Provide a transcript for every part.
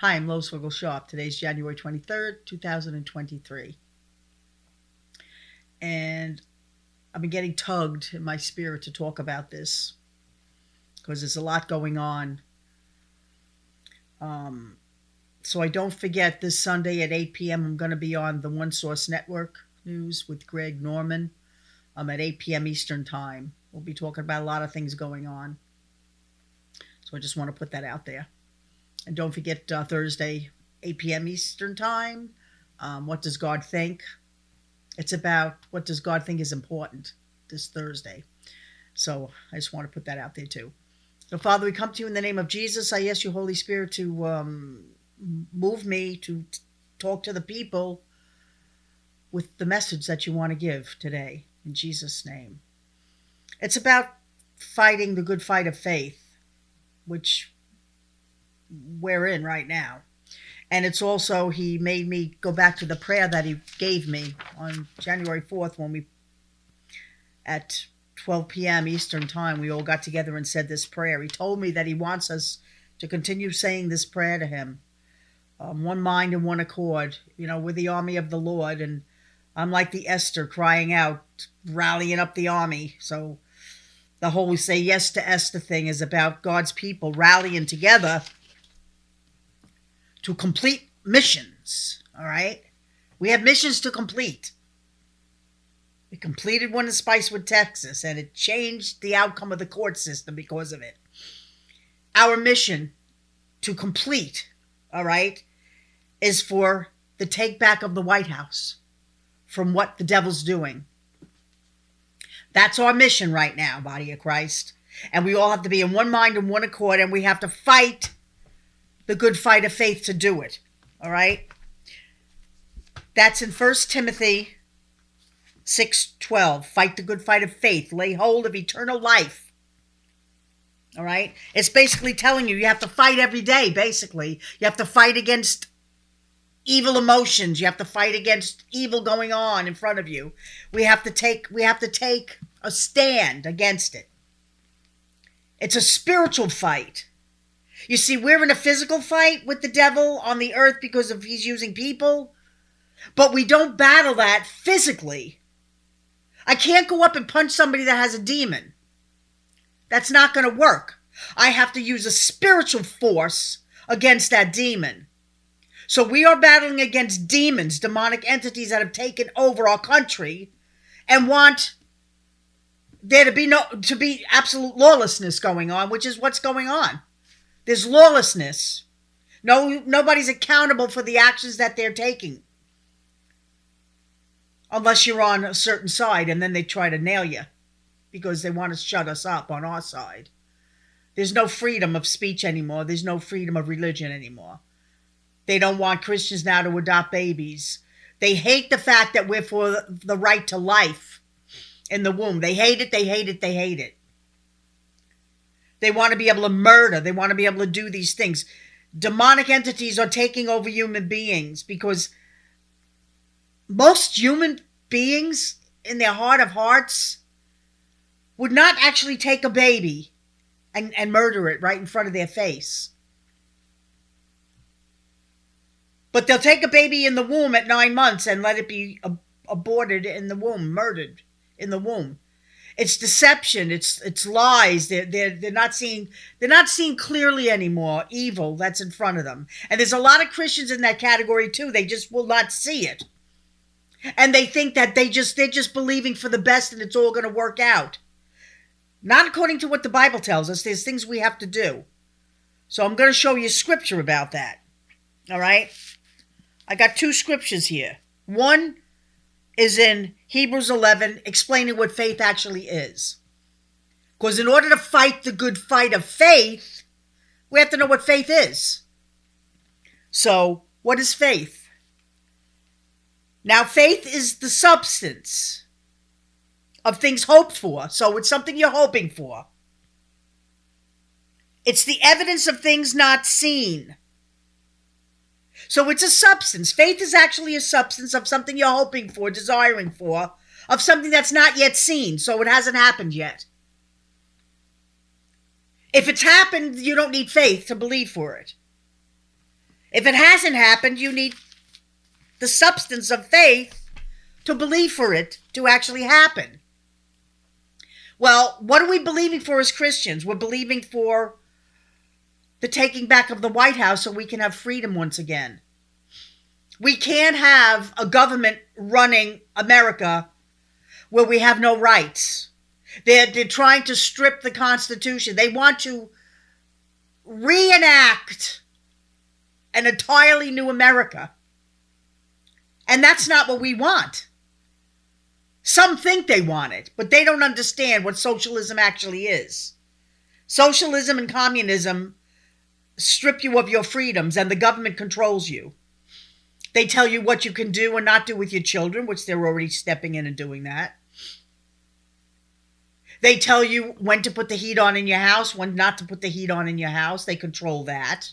Hi, I'm Lois Vogel-Sharp. Today's January 23rd, 2023. And I've been getting tugged in my spirit to talk about this because there's a lot going on. So I don't forget, this Sunday at 8 p.m. I'm going to be on the One Source Network News with Greg Norman at 8 p.m. Eastern Time. We'll be talking about a lot of things going on. So I just want to put that out there. And don't forget Thursday, 8 p.m. Eastern Time. What does God think? It's about what does God think is important this Thursday. So I just want to put that out there too. So Father, we come to you in the name of Jesus. I ask you, Holy Spirit, to move me to talk to the people with the message that you want to give today. In Jesus' name. It's about fighting the good fight of faith, which we're in right now. And it's also, he made me go back to the prayer that he gave me on January 4th when we, at 12 p.m. Eastern Time, we all got together and said this prayer. He told me that he wants us to continue saying this prayer to him. One mind and one accord. We're the army of the Lord, and I'm like the Esther crying out, rallying up the army. So the whole "we say yes to Esther" thing is about God's people rallying together to complete missions, all right? We have missions to complete. We completed one in Spicewood, Texas, and it changed the outcome of the court system because of it. Our mission to complete, all right, is for the take back of the White House from what the devil's doing. That's our mission right now, body of Christ. And we all have to be in one mind and one accord, and we have to fight the good fight of faith to do it. All right? That's in 1 Timothy 6:12. Fight the good fight of faith. Lay hold of eternal life. All right? It's basically telling you have to fight every day, basically. You have to fight against evil emotions. You have to fight against evil going on in front of you. We have to take a stand against it. It's a spiritual fight. You see, we're in a physical fight with the devil on the earth because of he's using people, but we don't battle that physically. I can't go up and punch somebody that has a demon. That's not going to work. I have to use a spiritual force against that demon. So we are battling against demons, demonic entities that have taken over our country and want there to be absolute lawlessness going on, which is what's going on. There's lawlessness. Nobody's accountable for the actions that they're taking. Unless you're on a certain side, and then they try to nail you because they want to shut us up on our side. There's no freedom of speech anymore. There's no freedom of religion anymore. They don't want Christians now to adopt babies. They hate the fact that we're for the right to life in the womb. They hate it, they hate it, they hate it. They want to be able to murder. They want to be able to do these things. Demonic entities are taking over human beings because most human beings in their heart of hearts would not actually take a baby and murder it right in front of their face. But they'll take a baby in the womb at 9 months and let it be aborted in the womb, murdered in the womb. It's deception. It's lies. They're not seeing clearly anymore evil that's in front of them. And there's a lot of Christians in that category too. They just will not see it, and they think that they're just believing for the best and it's all going to work out. Not according to what the Bible tells us. There's things we have to do. So I'm going to show you scripture about that. All right. I got 2 scriptures here. One is in Hebrews 11, explaining what faith actually is. Because in order to fight the good fight of faith, we have to know what faith is. So, what is faith? Now, faith is the substance of things hoped for. So, it's something you're hoping for. It's the evidence of things not seen. So it's a substance. Faith is actually a substance of something you're hoping for, desiring for, of something that's not yet seen. So it hasn't happened yet. If it's happened, you don't need faith to believe for it. If it hasn't happened, you need the substance of faith to believe for it to actually happen. Well, what are we believing for as Christians? We're believing for the taking back of the White House so we can have freedom once again. We can't have a government running America where we have no rights. They're trying to strip the Constitution. They want to reenact an entirely new America. And that's not what we want. Some think they want it, but they don't understand what socialism actually is. Socialism and communism strip you of your freedoms, and the government controls you. They tell you what you can do and not do with your children, which they're already stepping in and doing that. They tell you when to put the heat on in your house, when not to put the heat on in your house. They control that.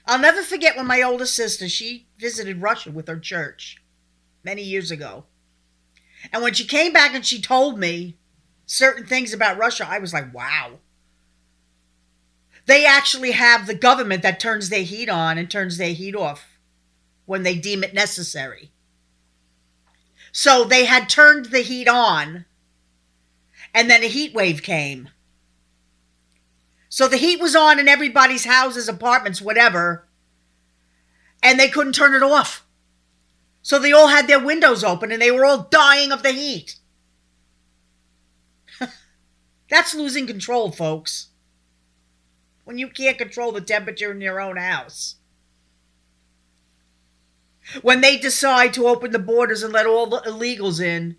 I'll never forget when my older sister, she visited Russia with her church many years ago. And when she came back and she told me certain things about Russia, I was like, wow. They actually have the government that turns their heat on and turns their heat off when they deem it necessary. So they had turned the heat on, and then a heat wave came. So the heat was on in everybody's houses, apartments, whatever, and they couldn't turn it off. So they all had their windows open, and they were all dying of the heat. That's losing control, folks. When you can't control the temperature in your own house. When they decide to open the borders and let all the illegals in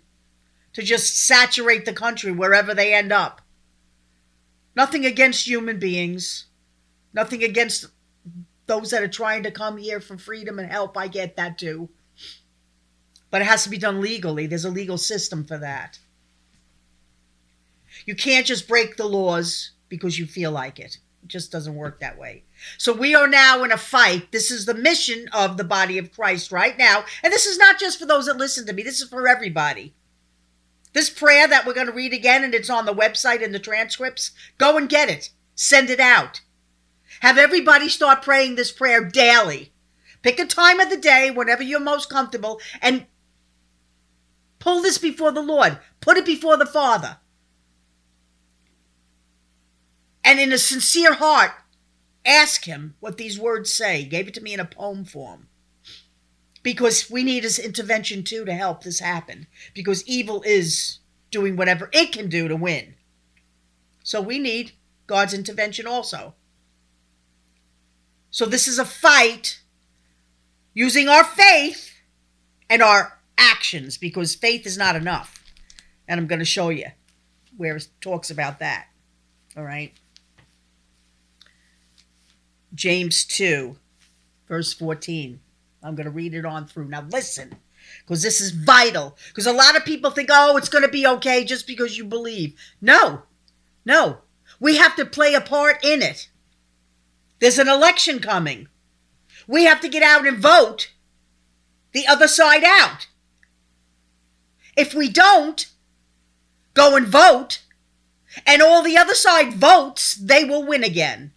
to just saturate the country wherever they end up. Nothing against human beings. Nothing against those that are trying to come here for freedom and help. I get that too. But it has to be done legally. There's a legal system for that. You can't just break the laws because you feel like it. It just doesn't work that way. So we are now in a fight. This is the mission of the body of Christ right now. And this is not just for those that listen to me. This is for everybody. This prayer that we're going to read again, and it's on the website in the transcripts, go and get it. Send it out. Have everybody start praying this prayer daily. Pick a time of the day, whenever you're most comfortable, and pull this before the Lord. Put it before the Father. And in a sincere heart, ask him what these words say. He gave it to me in a poem form. Because we need his intervention too to help this happen. Because evil is doing whatever it can do to win. So we need God's intervention also. So this is a fight using our faith and our actions. Because faith is not enough. And I'm going to show you where it talks about that. All right. James 2, verse 14. I'm going to read it on through. Now listen, because this is vital. Because a lot of people think, oh, it's going to be okay just because you believe. No. We have to play a part in it. There's an election coming. We have to get out and vote the other side out. If we don't go and vote, and all the other side votes, they will win again.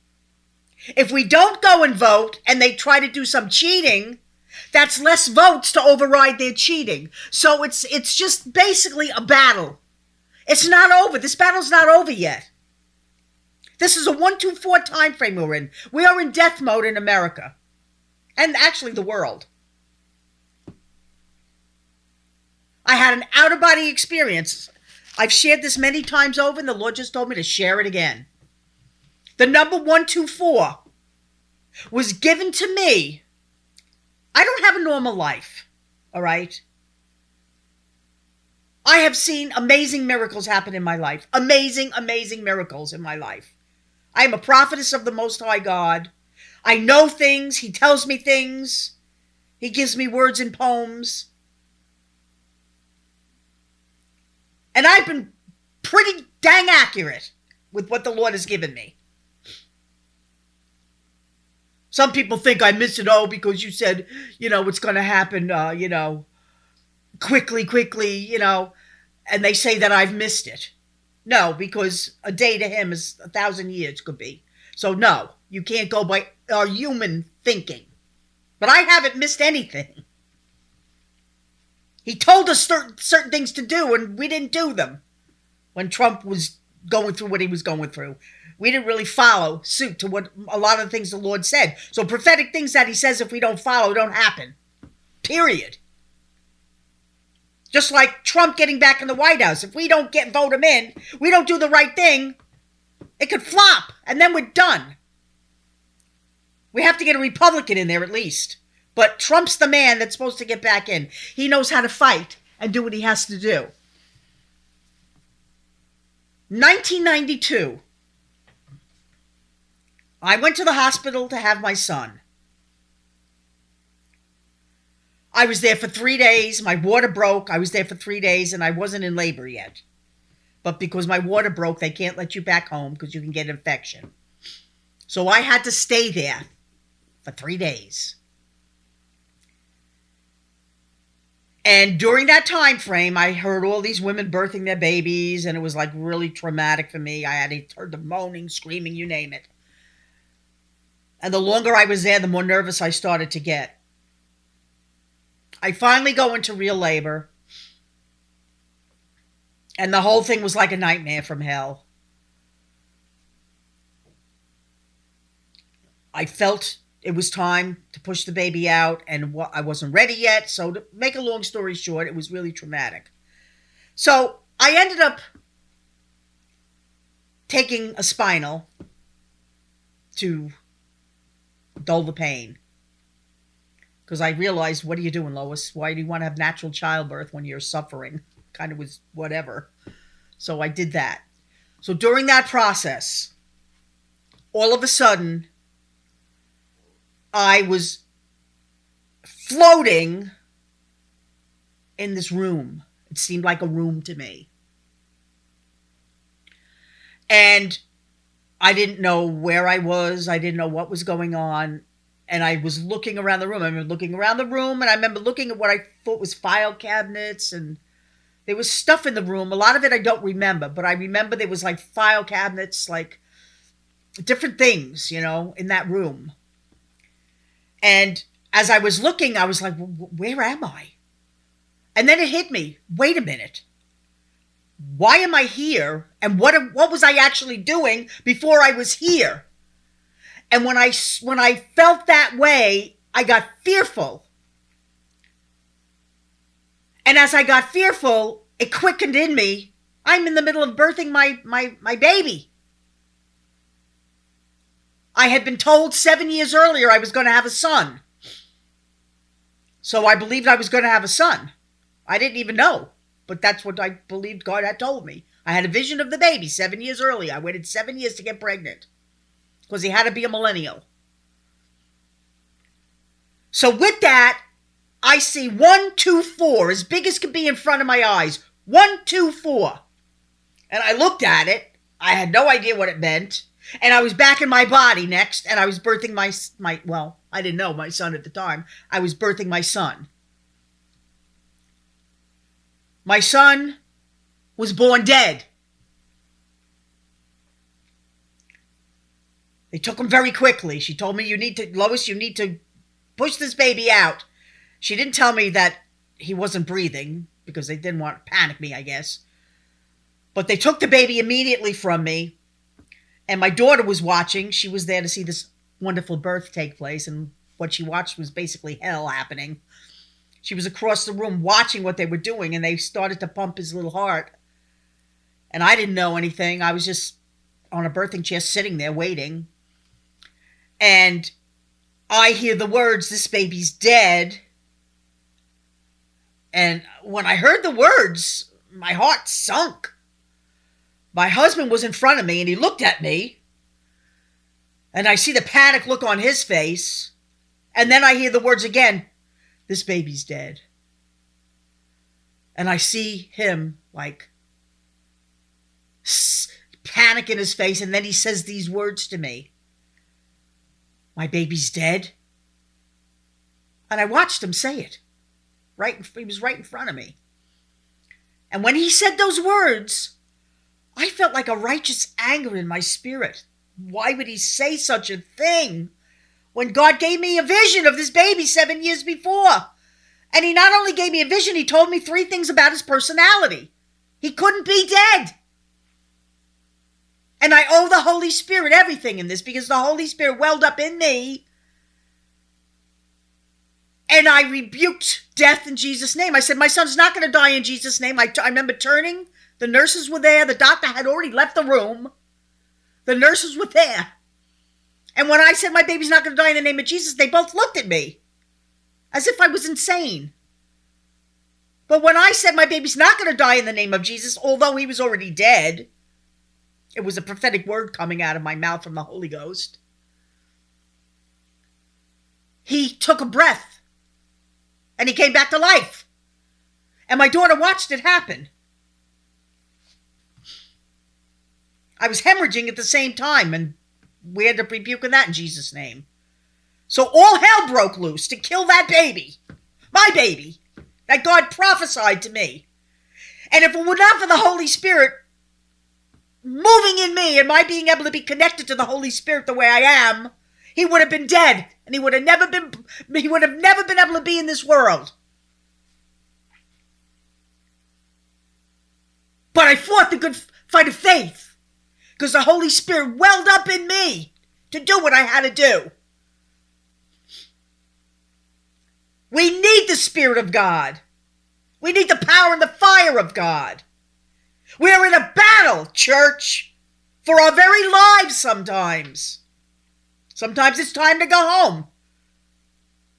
If we don't go and vote and they try to do some cheating, that's less votes to override their cheating. So it's just basically a battle. It's not over. This battle's not over yet. This is a 1-2-4 time frame we're in. We are in death mode in America. And actually the world. I had an out-of-body experience. I've shared this many times over, and the Lord just told me to share it again. The number 124 was given to me. I don't have a normal life, all right? I have seen amazing miracles happen in my life. Amazing miracles in my life. I am a prophetess of the Most High God. I know things. He tells me things. He gives me words and poems. And I've been pretty dang accurate with what the Lord has given me. Some people think I missed it all because you said, it's going to happen, quickly, and they say that I've missed it. No, because a day to him is 1,000 years could be. So no, you can't go by our human thinking. But I haven't missed anything. He told us certain things to do, and we didn't do them when Trump was going through what he was going through. We didn't really follow suit to what a lot of the things the Lord said. So prophetic things that he says, if we don't follow, don't happen. Period. Just like Trump getting back in the White House. If we don't vote him in, we don't do the right thing, it could flop, and then we're done. We have to get a Republican in there at least. But Trump's the man that's supposed to get back in. He knows how to fight and do what he has to do. 1992, I went to the hospital to have my son. I was there for 3 days. My water broke. I was there for 3 days, and I wasn't in labor yet. But because my water broke, they can't let you back home because you can get an infection. So I had to stay there for 3 days. And during that time frame, I heard all these women birthing their babies, and it was like really traumatic for me. I had heard them moaning, screaming, you name it. And the longer I was there, the more nervous I started to get. I finally go into real labor, and the whole thing was like a nightmare from hell. I felt it was time to push the baby out, and I wasn't ready yet. So to make a long story short, it was really traumatic. So I ended up taking a spinal to dull the pain. Because I realized, what are you doing, Lois? Why do you want to have natural childbirth when you're suffering? Kind of was whatever. So I did that. So during that process, all of a sudden, I was floating in this room. It seemed like a room to me. And I didn't know where I was. I didn't know what was going on. And I was looking around the room. I remember looking around the room, and I remember looking at what I thought was file cabinets, and there was stuff in the room. A lot of it I don't remember, but I remember there was like file cabinets, like different things, in that room. And as I was looking, I was like, where am I? And then it hit me. Wait a minute. Why am I here? And what was I actually doing before I was here? And when I felt that way, I got fearful. And as I got fearful, it quickened in me. I'm in the middle of birthing my baby. I had been told 7 years earlier I was going to have a son. So I believed I was going to have a son. I didn't even know, but that's what I believed God had told me. I had a vision of the baby 7 years earlier. I waited 7 years to get pregnant because he had to be a millennial. So with that, I see 1, 2, 4, as big as could be in front of my eyes. 1, 2, 4. And I looked at it. I had no idea what it meant. And I was back in my body next, and I was birthing my well, I didn't know my son at the time. I was birthing my son. My son was born dead. They took him very quickly. She told me, Lois, you need to push this baby out. She didn't tell me that he wasn't breathing because they didn't want to panic me, I guess. But they took the baby immediately from me. And my daughter was watching. She was there to see this wonderful birth take place. And what she watched was basically hell happening. She was across the room watching what they were doing. And they started to pump his little heart. And I didn't know anything. I was just on a birthing chair sitting there waiting. And I hear the words, "This baby's dead." And when I heard the words, my heart sunk. My husband was in front of me, and he looked at me. And I see the panic look on his face. And then I hear the words again, "This baby's dead." And I see him like panic in his face. And then he says these words to me, "My baby's dead." And I watched him say it. He was right in front of me. And when he said those words, I felt like a righteous anger in my spirit. Why would he say such a thing when God gave me a vision of this baby 7 years before? And he not only gave me a vision, he told me 3 things about his personality. He couldn't be dead. And I owe the Holy Spirit everything in this, because the Holy Spirit welled up in me. And I rebuked death in Jesus' name. I said, my son's not going to die in Jesus' name. I remember turning. The nurses were there. The doctor had already left the room. The nurses were there. And when I said my baby's not going to die in the name of Jesus, they both looked at me as if I was insane. But when I said my baby's not going to die in the name of Jesus, although he was already dead, it was a prophetic word coming out of my mouth from the Holy Ghost. He took a breath and he came back to life. And my daughter watched it happen. I was hemorrhaging at the same time, and we ended up rebuking that in Jesus' name. So all hell broke loose to kill that baby, my baby, that God prophesied to me. And if it were not for the Holy Spirit moving in me and my being able to be connected to the Holy Spirit the way I am, he would have been dead, and he would have never been able to be in this world. But I fought the good fight of faith, because the Holy Spirit welled up in me to do what I had to do. We need the Spirit of God. We need the power and the fire of God. We are in a battle, church, for our very lives sometimes. Sometimes it's time to go home.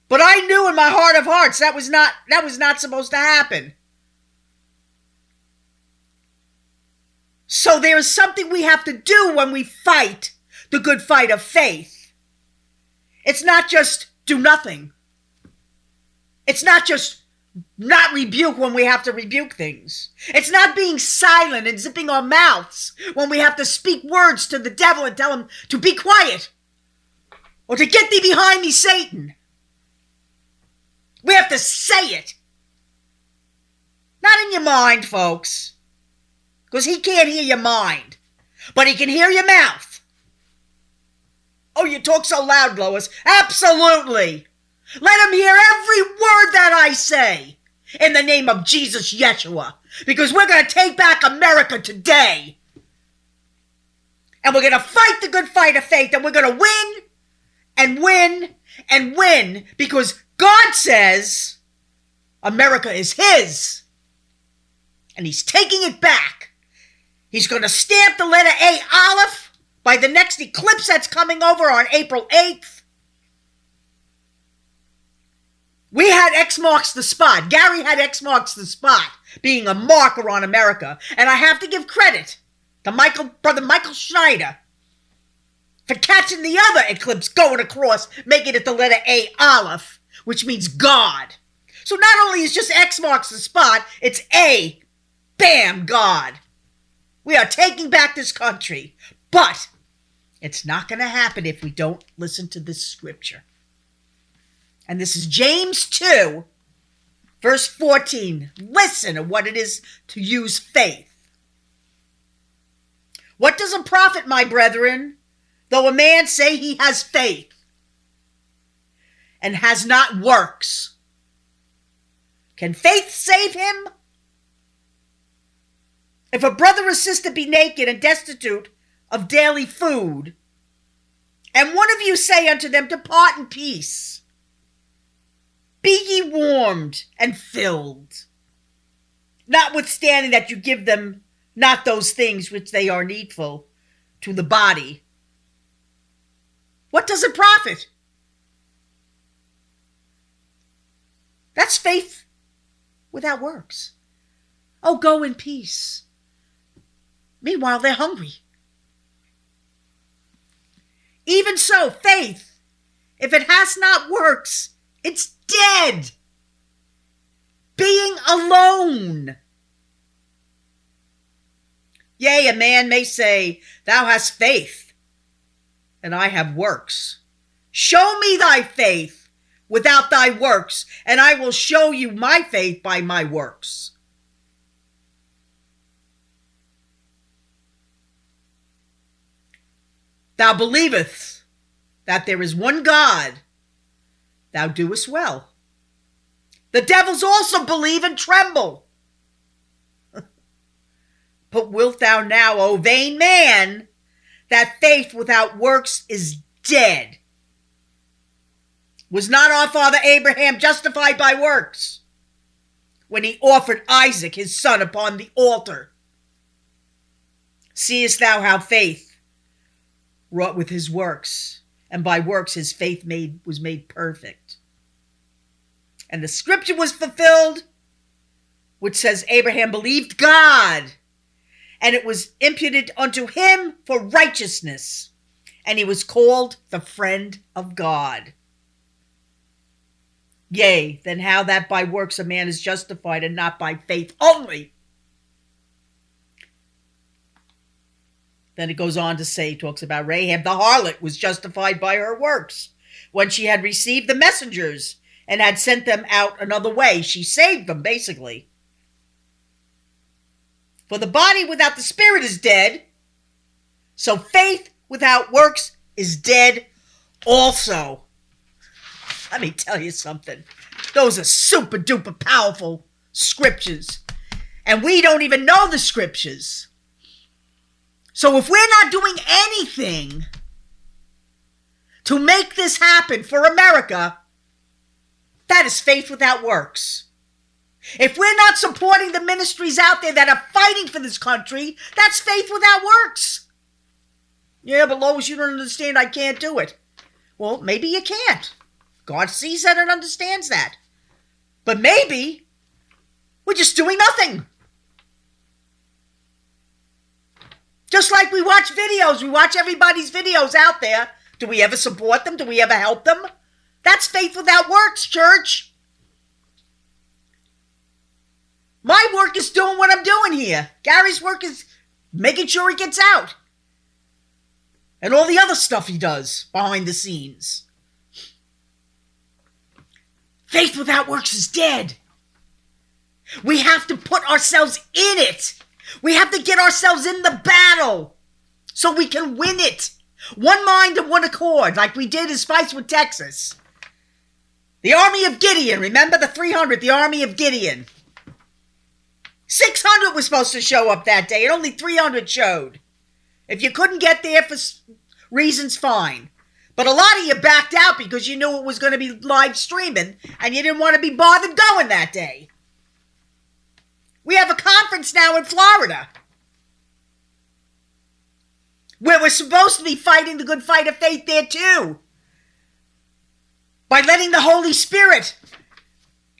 But I knew in my heart of hearts that was not supposed to happen. So there is something we have to do when we fight the good fight of faith. It's not just do nothing. It's not just not rebuke when we have to rebuke things. It's not being silent and zipping our mouths when we have to speak words to the devil and tell him to be quiet or to get thee behind me, Satan. We have to say it. Not in your mind, folks. Because he can't hear your mind, but he can hear your mouth. Oh, you talk so loud, Lois. Absolutely. Let him hear every word that I say in the name of Jesus Yeshua, because we're going to take back America today. And we're going to fight the good fight of faith, and we're going to win and win and win, because God says America is his, and he's taking it back. He's going to stamp the letter A, Aleph, by the next eclipse that's coming over on April 8th. We had X marks the spot. Gary had X marks the spot, being a marker on America. And I have to give credit to Brother Michael Schneider for catching the other eclipse going across, making it the letter A, Aleph, which means God. So not only is just X marks the spot, it's A, bam, God. We are taking back this country, but it's not going to happen if we don't listen to this scripture. And this is James 2, verse 14. Listen to what it is to use faith. What does it profit, my brethren, though a man say he has faith and has not works? Can faith save him? If a brother or sister be naked and destitute of daily food, and one of you say unto them, depart in peace, be ye warmed and filled, notwithstanding that you give them not those things which they are needful to the body, what does it profit? That's faith without works. Oh, go in peace. Meanwhile, they're hungry. Even so, faith, if it has not works, it's dead. Being alone. Yea, a man may say, thou hast faith, and I have works. Show me thy faith without thy works, and I will show you my faith by my works. thou believest that there is one God, thou doest well. The devils also believe and tremble. But wilt thou now, O vain man, that faith without works is dead? Was not our father Abraham justified by works when he offered Isaac his son upon the altar? Seest thou how faith wrought with his works, and by works his faith was made perfect? And the scripture was fulfilled, which says, Abraham believed God, and it was imputed unto him for righteousness, and he was called the friend of God. Yea, then how that by works a man is justified, and not by faith only. Then it goes on to say, talks about Rahab the harlot was justified by her works. When she had received the messengers and had sent them out another way, she saved them, basically. For the body without the spirit is dead, so faith without works is dead also. Let me tell you something. Those are super duper powerful scriptures. And we don't even know the scriptures. So if we're not doing anything to make this happen for America, that is faith without works. If we're not supporting the ministries out there that are fighting for this country, that's faith without works. Yeah, but Lois, you don't understand. I can't do it. Well, maybe you can't. God sees that and understands that. But maybe we're just doing nothing. Just like we watch videos. We watch everybody's videos out there. Do we ever support them? Do we ever help them? That's faith without works, church. My work is doing what I'm doing here. Gary's work is making sure he gets out. And all the other stuff he does behind the scenes. Faith without works is dead. We have to put ourselves in it. We have to get ourselves in the battle so we can win it. One mind and one accord, like we did in Spice with Texas. The army of Gideon, remember the 300, the army of Gideon. 600 was supposed to show up that day, and only 300 showed. If you couldn't get there for reasons, fine. But a lot of you backed out because you knew it was going to be live streaming, and you didn't want to be bothered going that day. We have a conference now in Florida where we're supposed to be fighting the good fight of faith there too. By letting the Holy Spirit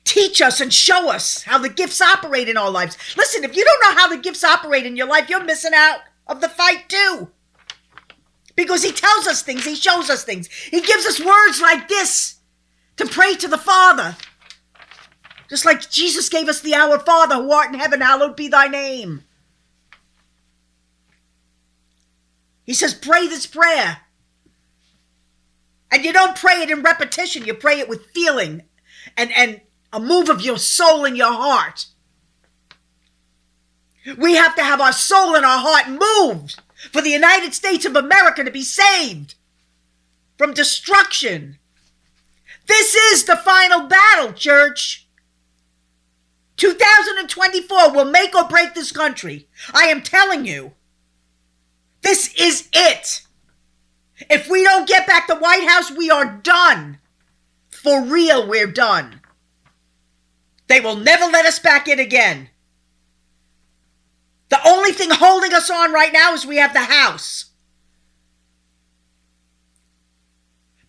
teach us and show us how the gifts operate in our lives. Listen, if you don't know how the gifts operate in your life, you're missing out of the fight too. Because he tells us things, he shows us things. He gives us words like this to pray to the Father. Just like Jesus gave us the Our Father who art in heaven, hallowed be thy name. He says, pray this prayer. And you don't pray it in repetition. You pray it with feeling and a move of your soul and your heart. We have to have our soul and our heart moved for the United States of America to be saved from destruction. This is the final battle, church. 2024 will make or break this country. I am telling you. This is it. If we don't get back the White House, we are done. For real, we're done. They will never let us back in again. The only thing holding us on right now is we have the House.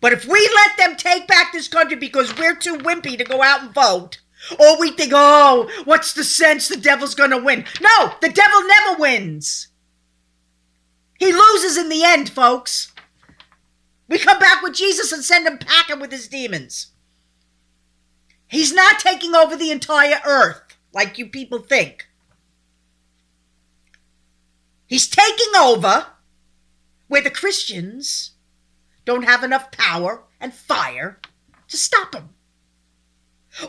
But if we let them take back this country because we're too wimpy to go out and vote, or we think, oh, what's the sense, the devil's going to win? No, the devil never wins. He loses in the end, folks. We come back with Jesus and send him packing with his demons. He's not taking over the entire earth like you people think. He's taking over where the Christians don't have enough power and fire to stop him.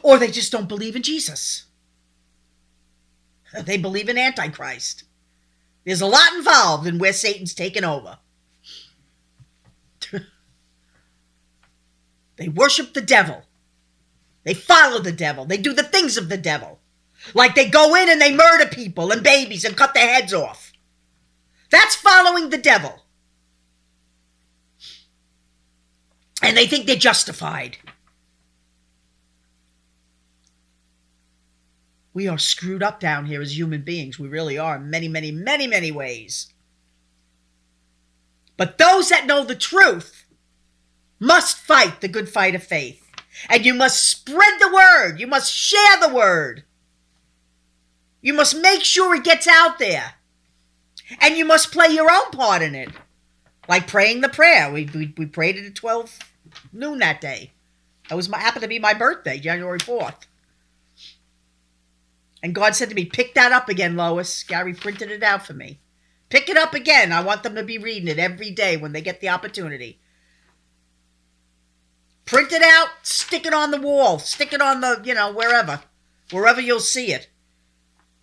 Or they just don't believe in Jesus. They believe in Antichrist. There's a lot involved in where Satan's taken over. They worship the devil. They follow the devil. They do the things of the devil. Like they go in and they murder people and babies and cut their heads off. That's following the devil. And they think they're justified. We are screwed up down here as human beings. We really are in many, many, many, many ways. But those that know the truth must fight the good fight of faith. And you must spread the word. You must share the word. You must make sure it gets out there. And you must play your own part in it. Like praying the prayer. We prayed it at 12 noon that day. That happened to be my birthday, January 4th. And God said to me, pick that up again, Lois. Gary printed it out for me. Pick it up again. I want them to be reading it every day when they get the opportunity. Print it out, stick it on the wall, stick it on the, wherever you'll see it.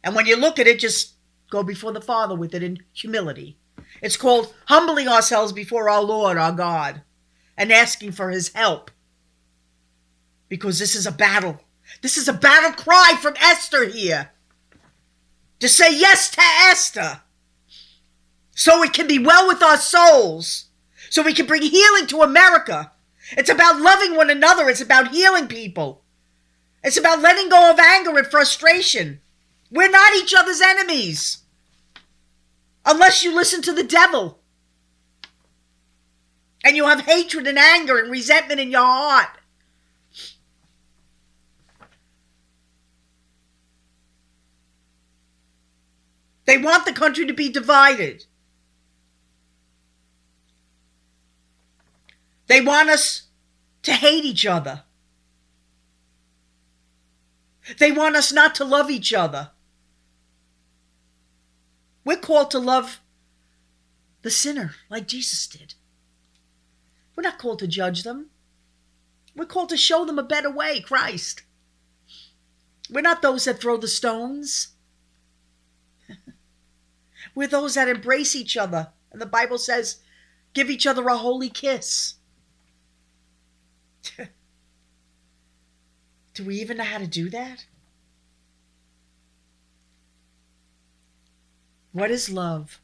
And when you look at it, just go before the Father with it in humility. It's called humbling ourselves before our Lord, our God, and asking for his help. Because this is a battle. This is a battle cry from Esther here. To say yes to Esther. So it can be well with our souls. So we can bring healing to America. It's about loving one another. It's about healing people. It's about letting go of anger and frustration. We're not each other's enemies. Unless you listen to the devil. And you have hatred and anger and resentment in your heart. They want the country to be divided. They want us to hate each other. They want us not to love each other. We're called to love the sinner like Jesus did. We're not called to judge them. We're called to show them a better way, Christ. We're not those that throw the stones. We're those that embrace each other. And the Bible says, give each other a holy kiss. Do we even know how to do that? What is love?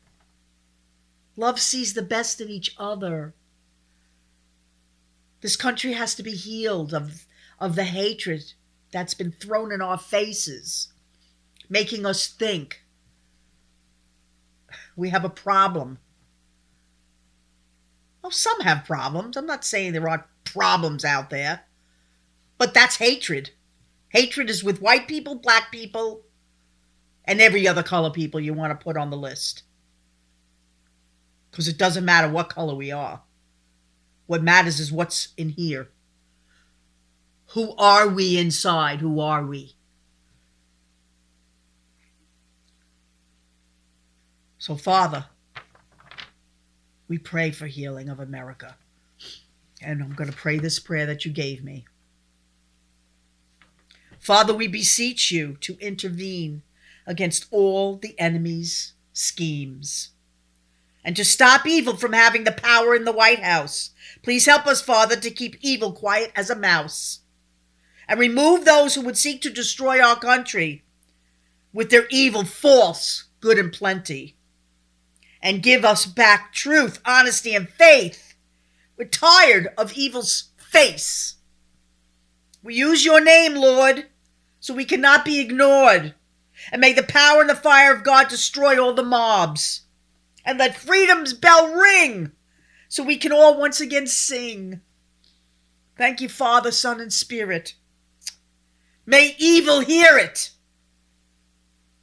Love sees the best in each other. This country has to be healed of the hatred that's been thrown in our faces, making us think we have a problem. Well, some have problems. I'm not saying there aren't problems out there. But that's hatred. Hatred is with white people, black people, and every other color people you want to put on the list. Because it doesn't matter what color we are. What matters is what's in here. Who are we inside? Who are we? So, Father, we pray for healing of America. And I'm going to pray this prayer that you gave me. Father, we beseech you to intervene against all the enemy's schemes and to stop evil from having the power in the White House. Please help us, Father, to keep evil quiet as a mouse and remove those who would seek to destroy our country with their evil, false, good and plenty, and give us back truth, honesty, and faith. We're tired of evil's face. We use your name, Lord, so we cannot be ignored. And may the power and the fire of God destroy all the mobs. And let freedom's bell ring, so we can all once again sing. Thank you, Father, Son, and Spirit. May evil hear it.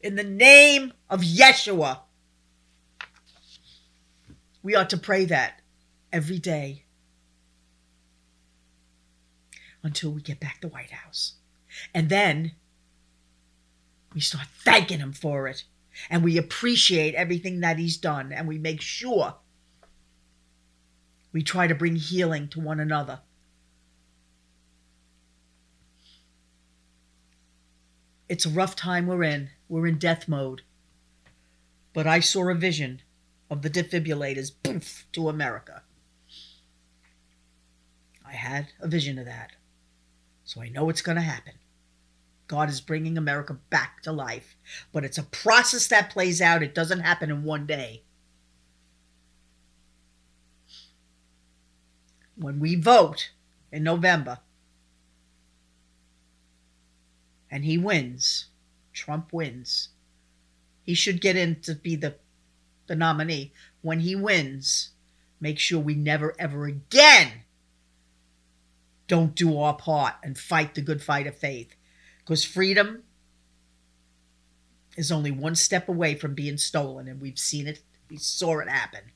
In the name of Yeshua. We ought to pray that every day until we get back to the White House. And then we start thanking him for it. And we appreciate everything that he's done. And we make sure we try to bring healing to one another. It's a rough time we're in. We're in death mode. But I saw a vision of the defibrillators, poof, to America. I had a vision of that. So I know it's going to happen. God is bringing America back to life. But it's a process that plays out. It doesn't happen in one day. When we vote in November and he wins, Trump wins, he should get in to be the nominee. When he wins, make sure we never ever again don't do our part and fight the good fight of faith. Because freedom is only one step away from being stolen, and we've seen it. We saw it happen.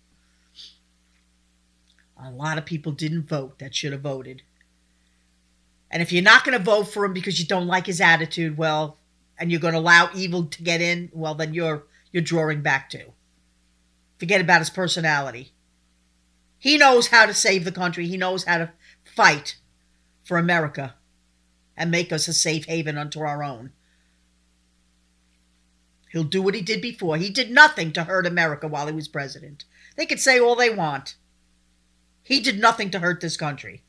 A lot of people didn't vote that should have voted. And if you're not going to vote for him because you don't like his attitude, well, and you're going to allow evil to get in, well, then you're drawing back to. Forget about his personality. He knows how to save the country. He knows how to fight for America and make us a safe haven unto our own. He'll do what he did before. He did nothing to hurt America while he was president. They could say all they want. He did nothing to hurt this country.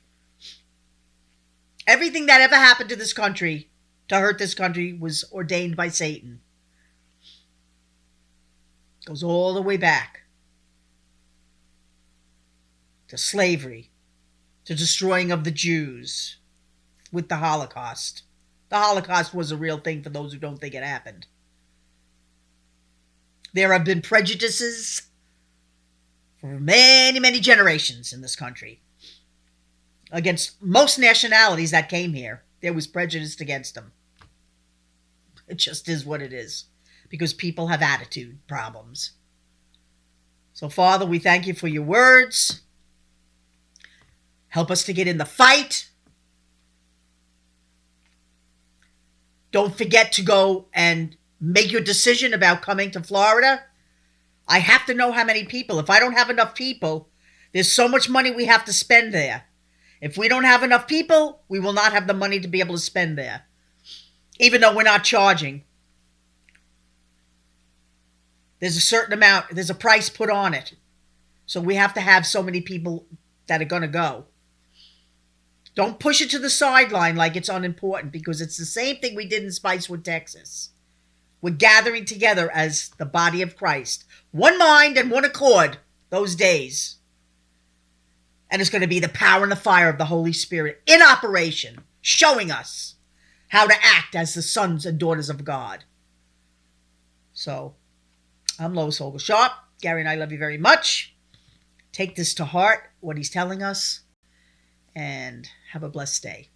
Everything that ever happened to this country, to hurt this country, was ordained by Satan. Goes all the way back to slavery, to destroying of the Jews with the Holocaust. The Holocaust was a real thing for those who don't think it happened. There have been prejudices for many, many generations in this country. Against most nationalities that came here, there was prejudice against them. It just is what it is. Because people have attitude problems. So, Father, we thank you for your words. Help us to get in the fight. Don't forget to go and make your decision about coming to Florida. I have to know how many people. If I don't have enough people, there's so much money we have to spend there. If we don't have enough people, we will not have the money to be able to spend there. Even though we're not charging. There's a certain amount, there's a price put on it. So we have to have so many people that are going to go. Don't push it to the sideline like it's unimportant, because it's the same thing we did in Spicewood, Texas. We're gathering together as the body of Christ. One mind and one accord those days. And it's going to be the power and the fire of the Holy Spirit in operation, showing us how to act as the sons and daughters of God. So, I'm Lois Vogel-Sharp. Gary and I love you very much. Take this to heart, what he's telling us, and have a blessed day.